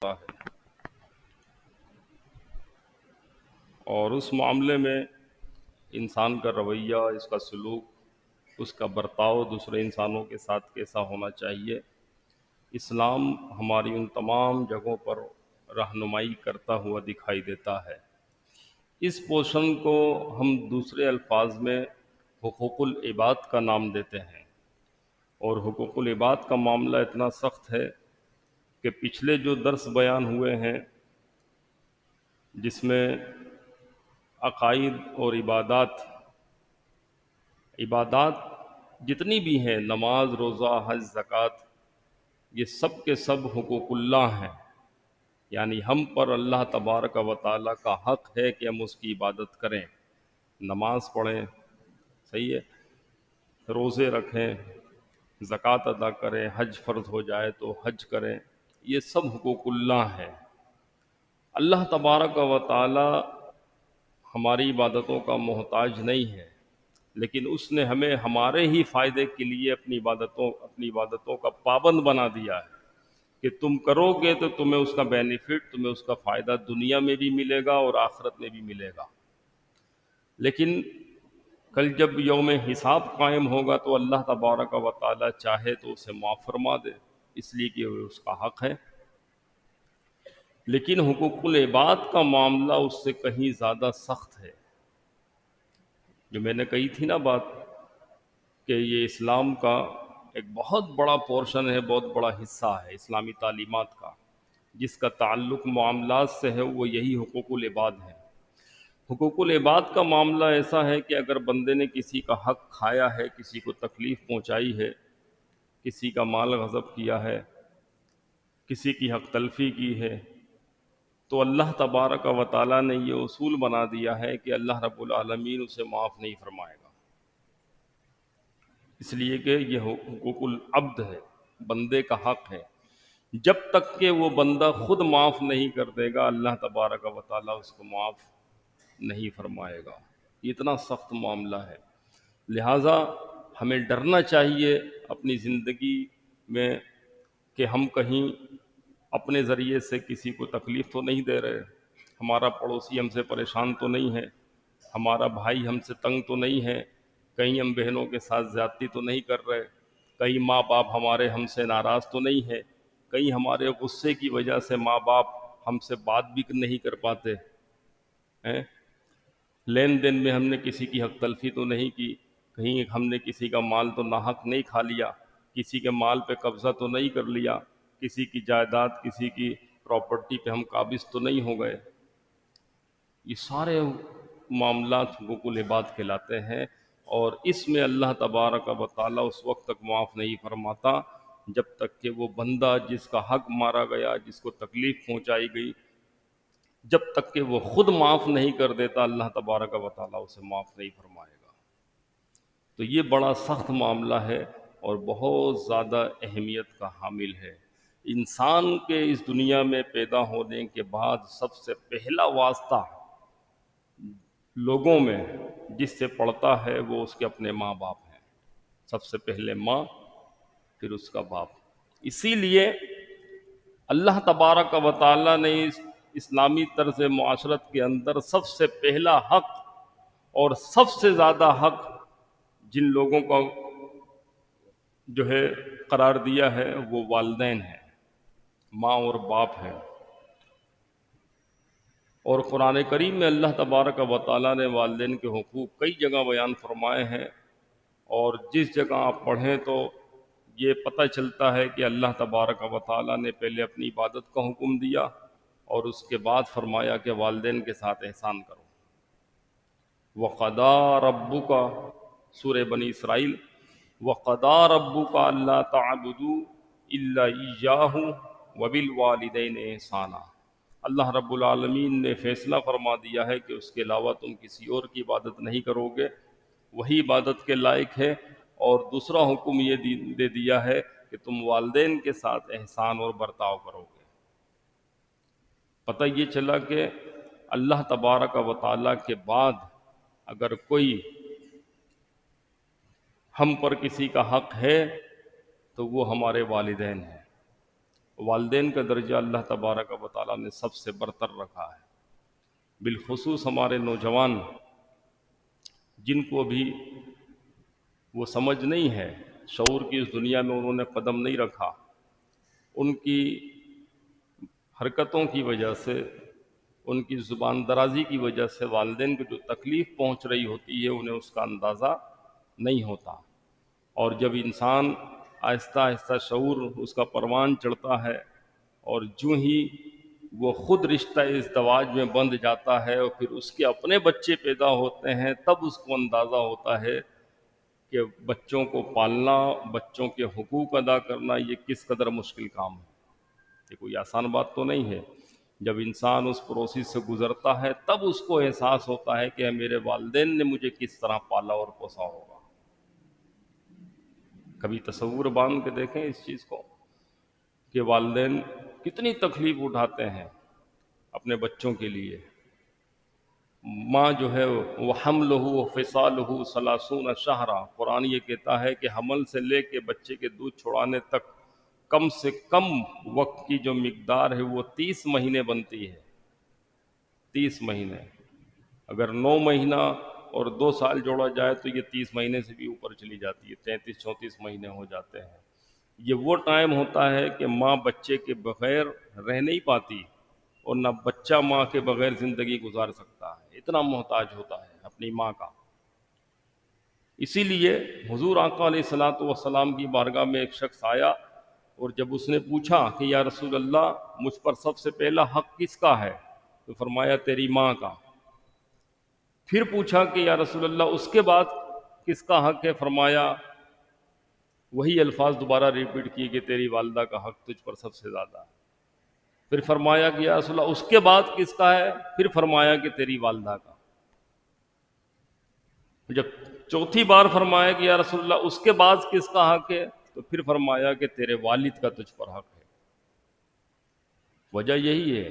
ہوتا ہے، اور اس معاملے میں انسان کا رویہ، اس کا سلوک، اس کا برتاؤ دوسرے انسانوں کے ساتھ کیسا ہونا چاہیے، اسلام ہماری ان تمام جگہوں پر رہنمائی کرتا ہوا دکھائی دیتا ہے۔ اس پورشن کو ہم دوسرے الفاظ میں حقوق العباد کا نام دیتے ہیں، اور حقوق العباد کا معاملہ اتنا سخت ہے کہ پچھلے جو درس بیان ہوئے ہیں جس میں عقائد اور عبادات جتنی بھی ہیں، نماز، روزہ، حج، زکوٰۃ، یہ سب کے سب حقوق اللہ ہیں، یعنی ہم پر اللہ تبارک و تعالیٰ کا حق ہے کہ ہم اس کی عبادت کریں، نماز پڑھیں، صحیح ہے، روزے رکھیں، زکوٰۃ ادا کریں، حج فرض ہو جائے تو حج کریں، یہ سب حقوق اللہ ہیں۔ اللہ تبارک و تعالیٰ ہماری عبادتوں کا محتاج نہیں ہے، لیکن اس نے ہمیں ہمارے ہی فائدے کے لیے اپنی عبادتوں کا پابند بنا دیا ہے کہ تم کرو گے تو تمہیں اس کا بینیفٹ، تمہیں اس کا فائدہ دنیا میں بھی ملے گا اور آخرت میں بھی ملے گا۔ لیکن کل جب یوم حساب قائم ہوگا تو اللہ تبارک و تعالیٰ چاہے تو اسے معاف فرما دے، اس لیے کہ وہ اس کا حق ہے۔ لیکن حقوق العباد کا معاملہ اس سے کہیں زیادہ سخت ہے۔ جو میں نے کہی تھی نا بات کہ یہ اسلام کا ایک بہت بڑا پورشن ہے، بہت بڑا حصہ ہے اسلامی تعلیمات کا، جس کا تعلق معاملات سے ہے، وہ یہی حقوق العباد ہے۔ حقوق العباد کا معاملہ ایسا ہے کہ اگر بندے نے کسی کا حق کھایا ہے، کسی کو تکلیف پہنچائی ہے، کسی کا مال غصب کیا ہے، کسی کی حق تلفی کی ہے، تو اللہ تبارک و تعالیٰ نے یہ اصول بنا دیا ہے کہ اللہ رب العالمین اسے معاف نہیں فرمائے گا، اس لیے کہ یہ حقوق العبد ہے، بندے کا حق ہے۔ جب تک کہ وہ بندہ خود معاف نہیں کر دے گا، اللہ تبارک و تعالیٰ اس کو معاف نہیں فرمائے گا۔ یہ اتنا سخت معاملہ ہے، لہٰذا ہمیں ڈرنا چاہیے اپنی زندگی میں کہ ہم کہیں اپنے ذریعے سے کسی کو تکلیف تو نہیں دے رہے، ہمارا پڑوسی ہم سے پریشان تو نہیں ہے، ہمارا بھائی ہم سے تنگ تو نہیں ہے، کہیں ہم بہنوں کے ساتھ زیادتی تو نہیں کر رہے، کہیں ماں باپ ہمارے ہم سے ناراض تو نہیں ہے، کہیں ہمارے غصے کی وجہ سے ماں باپ ہم سے بات بھی نہیں کر پاتے ہیں، لین دین میں ہم نے کسی کی حق تلفی تو نہیں کی، کہیں ہم نے کسی کا مال تو ناحق نہیں کھا لیا، کسی کے مال پہ قبضہ تو نہیں کر لیا، کسی کی جائیداد، کسی کی پراپرٹی پہ ہم قابض تو نہیں ہو گئے۔ یہ سارے معاملات حقوق العباد کہلاتے ہیں، اور اس میں اللہ تبارک و تعالیٰ اس وقت تک معاف نہیں فرماتا جب تک کہ وہ بندہ جس کا حق مارا گیا، جس کو تکلیف پہنچائی گئی، جب تک کہ وہ خود معاف نہیں کر دیتا، اللہ تبارک و تعالیٰ اسے معاف نہیں فرمائے گا۔ تو یہ بڑا سخت معاملہ ہے اور بہت زیادہ اہمیت کا حامل ہے۔ انسان کے اس دنیا میں پیدا ہونے کے بعد سب سے پہلا واسطہ لوگوں میں جس سے پڑتا ہے وہ اس کے اپنے ماں باپ ہیں، سب سے پہلے ماں، پھر اس کا باپ۔ اسی لیے اللہ تبارک و تعالیٰ نے اس اسلامی طرز معاشرت کے اندر سب سے پہلا حق اور سب سے زیادہ حق جن لوگوں کا جو ہے قرار دیا ہے وہ والدین ہیں، ماں اور باپ ہیں۔ اور قرآن کریم میں اللہ تبارک و تعالیٰ نے والدین کے حقوق کئی جگہ بیان فرمائے ہیں، اور جس جگہ آپ پڑھیں تو یہ پتہ چلتا ہے کہ اللہ تبارک و تعالیٰ نے پہلے اپنی عبادت کا حکم دیا اور اس کے بعد فرمایا کہ والدین کے ساتھ احسان کرو۔ وَقَضَىٰ رَبُّكَ، سورہ بنی اسرائیل، وَقَضَىٰ رَبُّكَ أَلَّا تَعْبُدُوا إِلَّا إِيَّاهُ وَبِالْوَالِدَيْنِ إِحْسَانًا۔ اللہ رب العالمین نے فیصلہ فرما دیا ہے کہ اس کے علاوہ تم کسی اور کی عبادت نہیں کرو گے، وہی عبادت کے لائق ہے، اور دوسرا حکم یہ دے دیا ہے کہ تم والدین کے ساتھ احسان اور برتاؤ کرو گے۔ پتہ یہ چلا کہ اللہ تبارک و تعالیٰ کے بعد اگر کوئی ہم پر کسی کا حق ہے تو وہ ہمارے والدین ہیں۔ والدین کا درجہ اللہ تبارک و تعالیٰ نے سب سے برتر رکھا ہے۔ بالخصوص ہمارے نوجوان جن کو بھی وہ سمجھ نہیں ہے، شعور کی اس دنیا میں انہوں نے قدم نہیں رکھا، ان کی حرکتوں کی وجہ سے، ان کی زبان درازی کی وجہ سے والدین کو جو تکلیف پہنچ رہی ہوتی ہے انہیں اس کا اندازہ نہیں ہوتا۔ اور جب انسان آہستہ آہستہ شعور اس کا پروان چڑھتا ہے اور جو ہی وہ خود رشتہ ازدواج میں بندھ جاتا ہے اور پھر اس کے اپنے بچے پیدا ہوتے ہیں، تب اس کو اندازہ ہوتا ہے کہ بچوں کو پالنا، بچوں کے حقوق ادا کرنا یہ کس قدر مشکل کام ہے۔ یہ کوئی آسان بات تو نہیں ہے۔ جب انسان اس پروسیس سے گزرتا ہے تب اس کو احساس ہوتا ہے کہ میرے والدین نے مجھے کس طرح پالا اور پوسا ہوگا۔ کبھی تصور باندھ کے دیکھیں اس چیز کو کہ والدین کتنی تکلیف اٹھاتے ہیں اپنے بچوں کے لیے۔ ماں جو ہے وہ حملہ و فصالہ ثلاثون شہرا، قرآن یہ کہتا ہے کہ حمل سے لے کے بچے کے دودھ چھڑانے تک کم سے کم وقت کی جو مقدار ہے وہ 30 مہینے بنتی ہے۔ 30 مہینے، اگر 9 مہینہ اور 2 سال جوڑا جائے تو یہ 30 مہینے سے بھی اوپر چلی جاتی ہے، 33-34 مہینے ہو جاتے ہیں۔ یہ وہ ٹائم ہوتا ہے کہ ماں بچے کے بغیر رہ نہیں پاتی اور نہ بچہ ماں کے بغیر زندگی گزار سکتا ہے، اتنا محتاج ہوتا ہے اپنی ماں کا۔ اسی لیے حضور آقا علیہ الصلوۃ والسلام کی بارگاہ میں ایک شخص آیا اور جب اس نے پوچھا کہ یا رسول اللہ مجھ پر سب سے پہلا حق کس کا ہے، تو فرمایا تیری ماں کا۔ پھر پوچھا کہ یا رسول اللہ اس کے بعد کس کا حق ہے، فرمایا وہی الفاظ دوبارہ ریپیٹ کیے کہ تیری والدہ کا حق تجھ پر سب سے زیادہ ہے۔ پھر فرمایا کہ یا رسول اللہ اس کے بعد کس کا ہے، پھر فرمایا کہ تیری والدہ کا۔ جب چوتھی بار فرمایا کہ یا رسول اللہ اس کے بعد کس کا حق ہے، تو پھر فرمایا کہ تیرے والد کا تجھ پر حق ہے۔ وجہ یہی ہے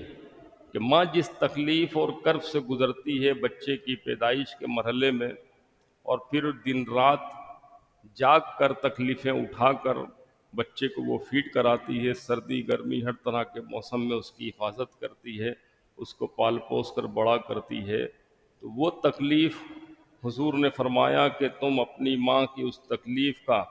کہ ماں جس تکلیف اور کرب سے گزرتی ہے بچے کی پیدائش کے مرحلے میں، اور پھر دن رات جاگ کر تکلیفیں اٹھا کر بچے کو وہ فیڈ کراتی ہے، سردی گرمی ہر طرح کے موسم میں اس کی حفاظت کرتی ہے، اس کو پال پوس کر بڑا کرتی ہے، تو وہ تکلیف حضور نے فرمایا کہ تم اپنی ماں کی اس تکلیف کا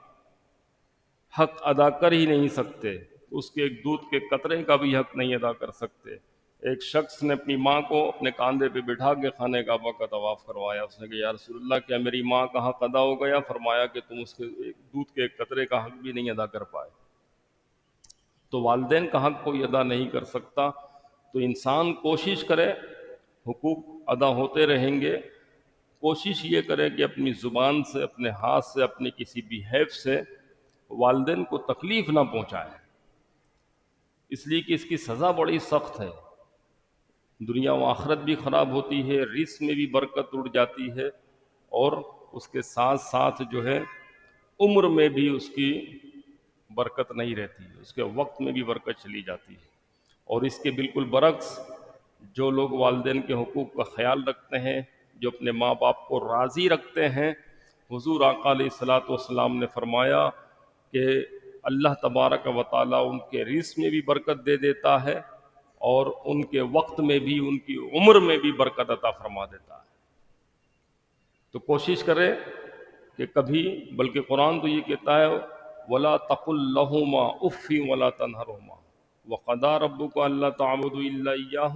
حق ادا کر ہی نہیں سکتے، اس کے ایک دودھ کے قطرے کا بھی حق نہیں ادا کر سکتے۔ ایک شخص نے اپنی ماں کو اپنے کاندھے پہ بٹھا کے خانہ کعبہ کا طواف کروایا، اس نے کہا یا رسول اللہ کیا میری ماں کا حق ادا ہو گیا؟ فرمایا کہ تم اس کے ایک دودھ کے ایک قطرے کا حق بھی نہیں ادا کر پائے۔ تو والدین کا حق کوئی ادا نہیں کر سکتا، تو انسان کوشش کرے، حقوق ادا ہوتے رہیں گے، کوشش یہ کرے کہ اپنی زبان سے، اپنے ہاتھ سے، اپنی کسی بھی حیف سے والدین کو تکلیف نہ پہنچائے، اس لیے کہ اس کی سزا بڑی سخت ہے، دنیا و آخرت بھی خراب ہوتی ہے، رزق میں بھی برکت اڑ جاتی ہے، اور اس کے ساتھ ساتھ جو ہے عمر میں بھی اس کی برکت نہیں رہتی ہے، اس کے وقت میں بھی برکت چلی جاتی ہے۔ اور اس کے بالکل برعکس جو لوگ والدین کے حقوق کا خیال رکھتے ہیں، جو اپنے ماں باپ کو راضی رکھتے ہیں، حضور آقا علیہ الصلوۃ والسلام نے فرمایا کہ اللہ تبارک و تعالیٰ ان کے رزق میں بھی برکت دے دیتا ہے اور ان کے وقت میں بھی، ان کی عمر میں بھی برکت عطا فرما دیتا ہے۔ تو کوشش کرے کہ کبھی، بلکہ قرآن تو یہ کہتا ہے وَلَا تَقُلْ لَهُمَا أُفٍّ وَلَا تَنْهَرْهُمَا وَقَضَىٰ رَبُّكَ أَلَّا تَعْبُدُوا إِلَّا إِيَّاهُ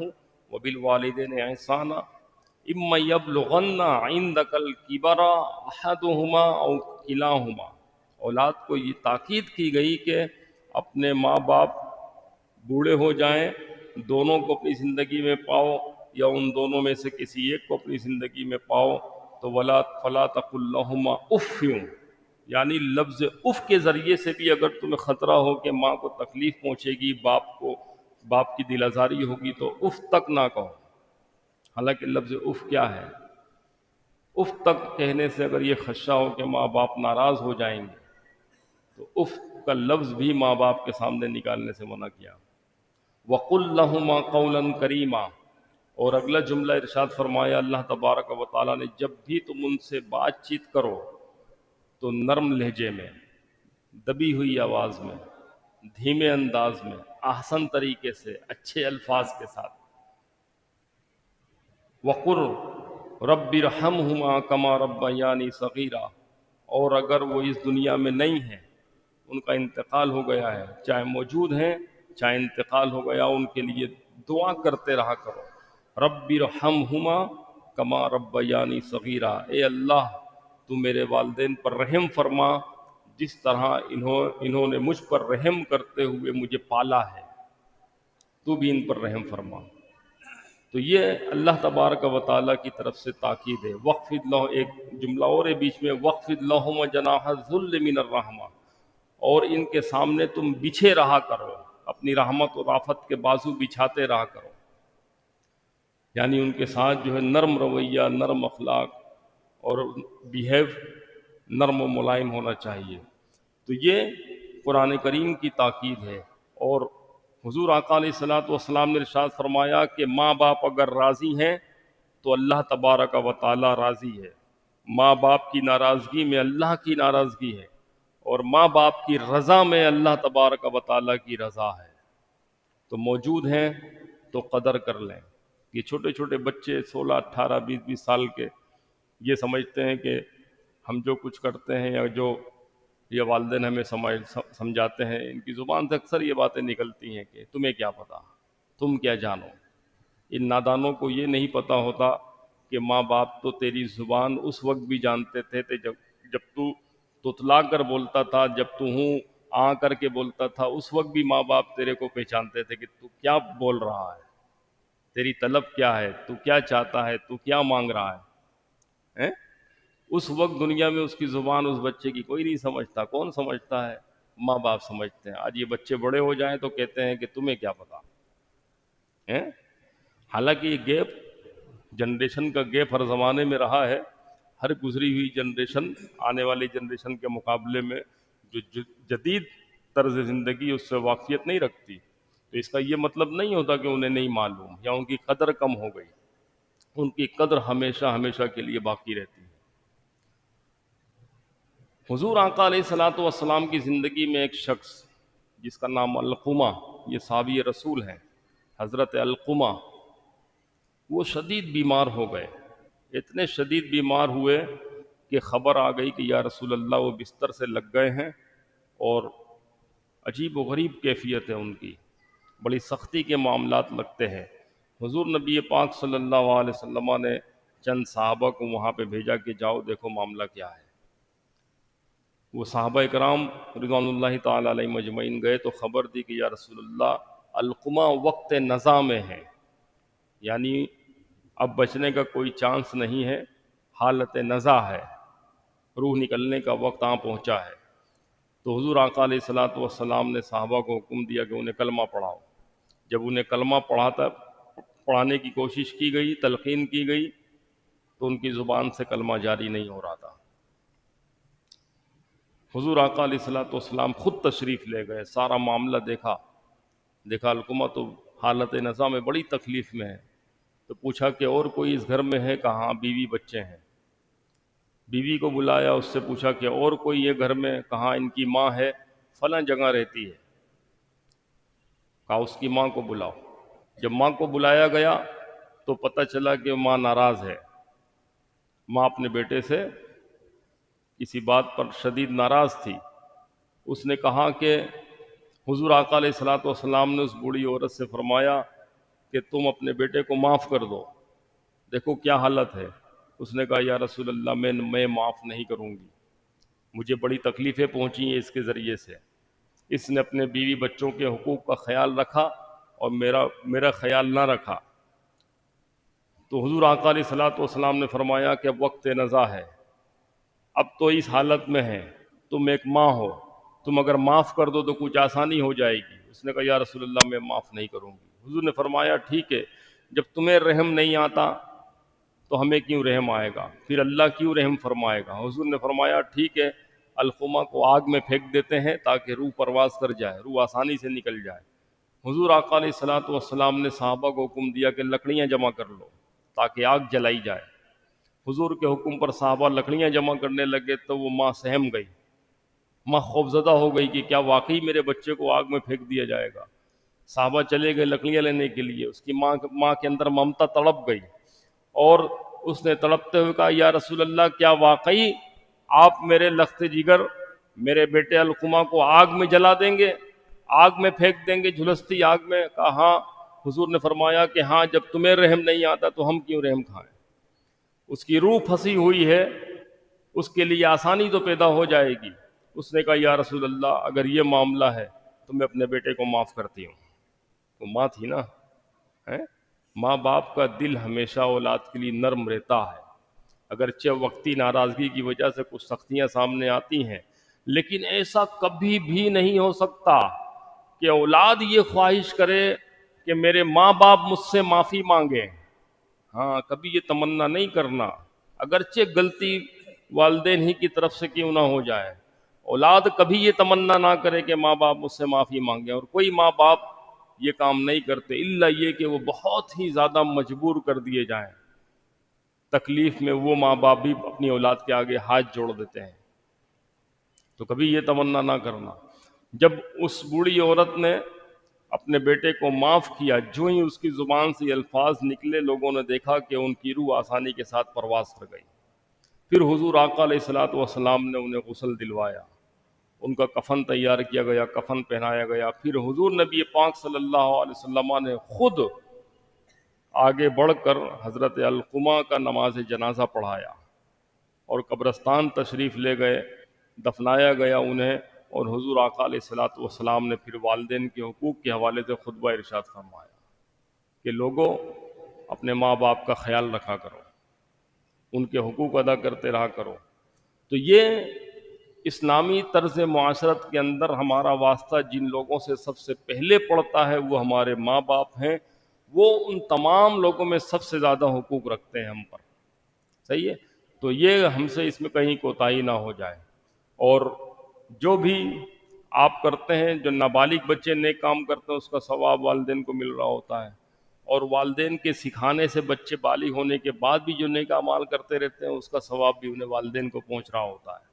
وَبِالْوَالِدَيْنِ إِحْسَانًا إِمَّا يَبْلُغَنَّ عِندَكَ الْكِبَرَ أَحَدُهُمَا أَوْ كِلَاهُمَا۔ اولاد کو یہ تاکید کی گئی کہ اپنے ماں باپ بوڑھے ہو جائیں، دونوں کو اپنی زندگی میں پاؤ یا ان دونوں میں سے کسی ایک کو اپنی زندگی میں پاؤ، تو فَلَا تَقُلْ لَهُمَا أُفٍّ، یعنی لفظ اف کے ذریعے سے بھی اگر تمہیں خطرہ ہو کہ ماں کو تکلیف پہنچے گی، باپ کی دل آزاری ہوگی، تو اف تک نہ کہو۔ حالانکہ لفظ اف کیا ہے؟ اف تک کہنے سے اگر یہ خدشہ ہو کہ ماں باپ ناراض ہو جائیں گے، تو اف کا لفظ بھی ماں باپ کے سامنے نکالنے سے منع کیا۔ وَقُلْ لَهُمَا قَوْلًا كَرِيمًا، اور اگلا جملہ ارشاد فرمایا اللہ تبارک و تعالیٰ نے، جب بھی تم ان سے بات چیت کرو تو نرم لہجے میں، دبی ہوئی آواز میں، دھیمے انداز میں، احسن طریقے سے، اچھے الفاظ کے ساتھ. وقر رب ارحمہما کما ربیانی صغیرا. اور اگر وہ اس دنیا میں نہیں ہیں، ان کا انتقال ہو گیا ہے، چاہے موجود ہیں چاہے انتقال ہو گیا، ان کے لیے دعا کرتے رہا کرو. رب ارحمہما کما ربیانی صغیرا. اے اللہ تو میرے والدین پر رحم فرما جس طرح انہوں نے مجھ پر رحم کرتے ہوئے مجھے پالا ہے، تو بھی ان پر رحم فرما. تو یہ اللہ تبارک و تعالیٰ کی طرف سے تاکید ہے. وقفض لہ، ایک جملہ اور ہے بیچ میں، وقفض لہم جناح الذل من الرحمہ. اور ان کے سامنے تم بچھے رہا کرو، اپنی رحمت و رافت کے بازو بچھاتے رہا کرو. یعنی ان کے ساتھ جو ہے نرم رویہ، نرم اخلاق اور بیہیو نرم و ملائم ہونا چاہیے. تو یہ قرآن کریم کی تاکید ہے. اور حضور آقا علیہ الصلوۃ والسلام نے ارشاد فرمایا کہ ماں باپ اگر راضی ہیں تو اللہ تبارک و تعالی راضی ہے. ماں باپ کی ناراضگی میں اللہ کی ناراضگی ہے، اور ماں باپ کی رضا میں اللہ تبارک و تعالی کی رضا ہے. تو موجود ہیں تو قدر کر لیں. یہ چھوٹے چھوٹے بچے 16 18 20 سال کے یہ سمجھتے ہیں کہ ہم جو کچھ کرتے ہیں یا جو یہ والدین ہمیں سمجھاتے ہیں، ان کی زبان سے اکثر یہ باتیں نکلتی ہیں کہ تمہیں کیا پتا، تم کیا جانو. ان نادانوں کو یہ نہیں پتا ہوتا کہ ماں باپ تو تیری زبان اس وقت بھی جانتے تھے جب تو تتلا کر بولتا تھا، جب تو ہوں آ کر کے بولتا تھا، اس وقت بھی ماں باپ تیرے کو پہچانتے تھے کہ تو کیا بول رہا ہے، تیری طلب کیا ہے، تو کیا چاہتا ہے، تو کیا مانگ رہا ہے. اس وقت دنیا میں اس کی زبان اس بچے کی کوئی نہیں سمجھتا. کون سمجھتا ہے؟ ماں باپ سمجھتے ہیں. آج یہ بچے بڑے ہو جائیں تو کہتے ہیں کہ تمہیں کیا پتا. حالانکہ یہ گیپ، جنریشن کا گیپ ہر زمانے میں رہا ہے. ہر گزری ہوئی جنریشن آنے والی جنریشن کے مقابلے میں جو جدید طرز زندگی اس سے واقفیت نہیں رکھتی. تو اس کا یہ مطلب نہیں ہوتا کہ انہیں نہیں معلوم یا ان کی قدر کم ہو گئی. ان کی قدر ہمیشہ ہمیشہ کے لیے باقی رہتی ہے. حضور آقا علیہ الصلوۃ والسلام کی زندگی میں ایک شخص جس کا نام علقمہ، یہ صحابی رسول ہیں، حضرت علقمہ، وہ شدید بیمار ہو گئے. اتنے شدید بیمار ہوئے کہ خبر آ گئی کہ یا رسول اللہ وہ بستر سے لگ گئے ہیں اور عجیب و غریب کیفیت ہے ان کی، بڑی سختی کے معاملات لگتے ہیں. حضور نبی پاک صلی اللہ علیہ وسلم نے چند صحابہ کو وہاں پہ بھیجا کہ جاؤ دیکھو معاملہ کیا ہے. وہ صحابہ کرام رضوان اللہ تعالی علیہ مجمعین گئے تو خبر دی کہ یا رسول اللہ علقمہ وقت نزا میں ہے، یعنی اب بچنے کا کوئی چانس نہیں ہے، حالت نزا ہے، روح نکلنے کا وقت آن پہنچا ہے. تو حضور آقا علیہ الصلوۃ والسلام نے صحابہ کو حکم دیا کہ انہیں کلمہ پڑھاؤ. جب انہیں کلمہ پڑھانے کی کوشش کی گئی، تلقین کی گئی، تو ان کی زبان سے کلمہ جاری نہیں ہو رہا تھا. حضور آقا علیہ الصلوۃ والسلام خود تشریف لے گئے، سارا معاملہ دیکھا علقمہ تو حالت نزا میں بڑی تکلیف میں ہے. تو پوچھا کہ اور کوئی اس گھر میں ہے؟ کہاں بیوی بچے ہیں. بیوی کو بلایا، اس سے پوچھا کہ اور کوئی یہ گھر میں؟ کہاں ان کی ماں ہے، فلاں جگہ رہتی ہے. کہا اس کی ماں کو بلاؤ. جب ماں کو بلایا گیا تو پتہ چلا کہ ماں ناراض ہے. ماں اپنے بیٹے سے کسی بات پر شدید ناراض تھی. اس نے کہا کہ حضور آقا علیہ الصلوۃ والسلام نے اس بوڑھی عورت سے فرمایا کہ تم اپنے بیٹے کو معاف کر دو، دیکھو کیا حالت ہے. اس نے کہا یا رسول اللہ میں معاف نہیں کروں گی، مجھے بڑی تکلیفیں پہنچی ہیں اس کے ذریعے سے. اس نے اپنے بیوی بچوں کے حقوق کا خیال رکھا اور میرا خیال نہ رکھا. تو حضور آقا علیہ الصلوۃ والسلام نے فرمایا کہ اب وقت نزا ہے، اب تو اس حالت میں ہے، تم ایک ماں ہو، تم اگر معاف کر دو تو کچھ آسانی ہو جائے گی. اس نے کہا یا رسول اللہ میں معاف نہیں کروں گی. حضور نے فرمایا ٹھیک ہے، جب تمہیں رحم نہیں آتا تو ہمیں کیوں رحم آئے گا، پھر اللہ کیوں رحم فرمائے گا. حضور نے فرمایا ٹھیک ہے، علقمہ کو آگ میں پھینک دیتے ہیں تاکہ روح پرواز کر جائے، روح آسانی سے نکل جائے. حضور آقا علیہ الصلوۃ والسلام نے صحابہ کو حکم دیا کہ لکڑیاں جمع کر لو تاکہ آگ جلائی جائے. حضور کے حکم پر صحابہ لکڑیاں جمع کرنے لگے تو وہ ماں سہم گئی. ماں خوفزدہ ہو گئی کہ کیا واقعی میرے بچے کو آگ میں پھینک دیا جائے گا. صحابہ چلے گئے لکڑیاں لینے کے لیے، اس کی ماں کے اندر ممتا تڑپ گئی، اور اس نے تڑپتے ہوئے کہا یا رسول اللہ کیا واقعی آپ میرے لخت جگر میرے بیٹے علقمہ کو آگ میں جلا دیں گے، آگ میں پھینک دیں گے، جھلستی آگ میں؟ کہا ہاں۔ حضور نے فرمایا کہ ہاں، جب تمہیں رحم نہیں آتا تو ہم کیوں رحم کھائیں؟ اس کی روح پھنسی ہوئی ہے، اس کے لیے آسانی تو پیدا ہو جائے گی۔ اس نے کہا یا رسول اللہ اگر یہ معاملہ ہے تو میں اپنے بیٹے کو معاف کرتی ہوں۔ وہ ماں تھی نا، ہیں؟ ماں باپ کا دل ہمیشہ اولاد کے لیے نرم رہتا ہے، اگرچہ وقتی ناراضگی کی وجہ سے کچھ سختیاں سامنے آتی ہیں، لیکن ایسا کبھی بھی نہیں ہو سکتا کہ اولاد یہ خواہش کرے کہ میرے ماں باپ مجھ سے معافی مانگیں۔ ہاں، کبھی یہ تمنا نہیں کرنا، اگرچہ غلطی والدین ہی کی طرف سے کیوں نہ ہو جائے، اولاد کبھی یہ تمنا نہ کرے کہ ماں باپ مجھ سے معافی مانگیں۔ اور کوئی ماں باپ یہ کام نہیں کرتے الا یہ کہ وہ بہت ہی زیادہ مجبور کر دیے جائیں، تکلیف میں وہ ماں باپ بھی اپنی اولاد کے آگے ہاتھ جوڑ دیتے ہیں۔ تو کبھی یہ تمنا نہ کرنا۔ جب اس بوڑھی عورت نے اپنے بیٹے کو معاف کیا، جو ہی اس کی زبان سے یہ الفاظ نکلے، لوگوں نے دیکھا کہ ان کی روح آسانی کے ساتھ پرواز کر گئی۔ پھر حضور آقا علیہ الصلوۃ والسلام نے انہیں غسل دلوایا، ان کا کفن تیار کیا گیا، کفن پہنایا گیا۔ پھر حضور نبی پاک صلی اللہ علیہ وسلم نے خود آگے بڑھ کر حضرت علقمہ کا نماز جنازہ پڑھایا اور قبرستان تشریف لے گئے، دفنایا گیا انہیں، اور حضور آقا علیہ الصلوۃ والسلام نے پھر والدین کے حقوق کے حوالے سے خطبہ ارشاد فرمایا کہ لوگوں اپنے ماں باپ کا خیال رکھا کرو، ان کے حقوق ادا کرتے رہا کرو۔ تو یہ اسلامی طرز معاشرت کے اندر ہمارا واسطہ جن لوگوں سے سب سے پہلے پڑتا ہے وہ ہمارے ماں باپ ہیں، وہ ان تمام لوگوں میں سب سے زیادہ حقوق رکھتے ہیں ہم پر، صحیح ہے؟ تو یہ ہم سے اس میں کہیں کوتاہی نہ ہو جائے۔ اور جو بھی آپ کرتے ہیں، جو نابالغ بچے نیک کام کرتے ہیں، اس کا ثواب والدین کو مل رہا ہوتا ہے، اور والدین کے سکھانے سے بچے بالغ ہونے کے بعد بھی جو نیک اعمال کرتے رہتے ہیں، اس کا ثواب بھی انہیں والدین کو پہنچ رہا ہوتا ہے،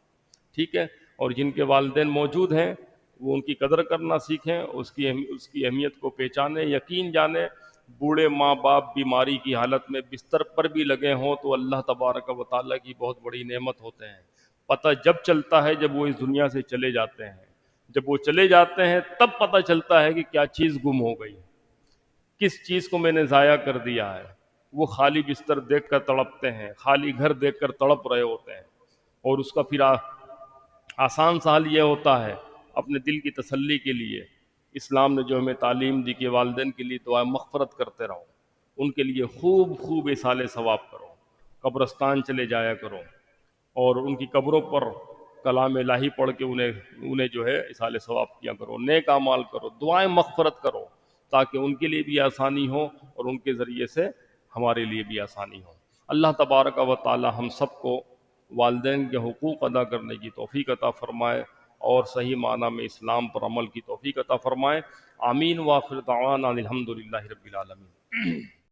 ٹھیک ہے؟ اور جن کے والدین موجود ہیں وہ ان کی قدر کرنا سیکھیں، اس کی اہمیت کو پہچانیں، یقین جانیں۔ بوڑھے ماں باپ بیماری کی حالت میں بستر پر بھی لگے ہوں تو اللہ تبارک و تعالیٰ کی بہت بڑی نعمت ہوتے ہیں۔ پتہ جب چلتا ہے جب وہ اس دنیا سے چلے جاتے ہیں، جب وہ چلے جاتے ہیں تب پتہ چلتا ہے کہ کیا چیز گم ہو گئی، کس چیز کو میں نے ضائع کر دیا ہے۔ وہ خالی بستر دیکھ کر تڑپتے ہیں، خالی گھر دیکھ کر تڑپ رہے ہوتے ہیں، اور اس کا پھر آسان سا حل یہ ہوتا ہے اپنے دل کی تسلی کے لیے، اسلام نے جو ہمیں تعلیم دی کہ والدین کے لیے دعا مغفرت کرتے رہو، ان کے لیے خوب خوب اصالِ ثواب کرو، قبرستان چلے جایا کرو، اور ان کی قبروں پر کلام الہی پڑھ کے انہیں جو ہے اصالِ ثواب کیا کرو، نیک اعمال کرو، دعائیں مغفرت کرو، تاکہ ان کے لیے بھی آسانی ہو اور ان کے ذریعے سے ہمارے لیے بھی آسانی ہو۔ اللہ تبارک و تعالی ہم سب کو والدین کے حقوق ادا کرنے کی توفیق عطا فرمائے اور صحیح معنی میں اسلام پر عمل کی توفیق عطا فرمائے۔ آمین۔ وآخر دعوانا الحمد للہ رب العالمین۔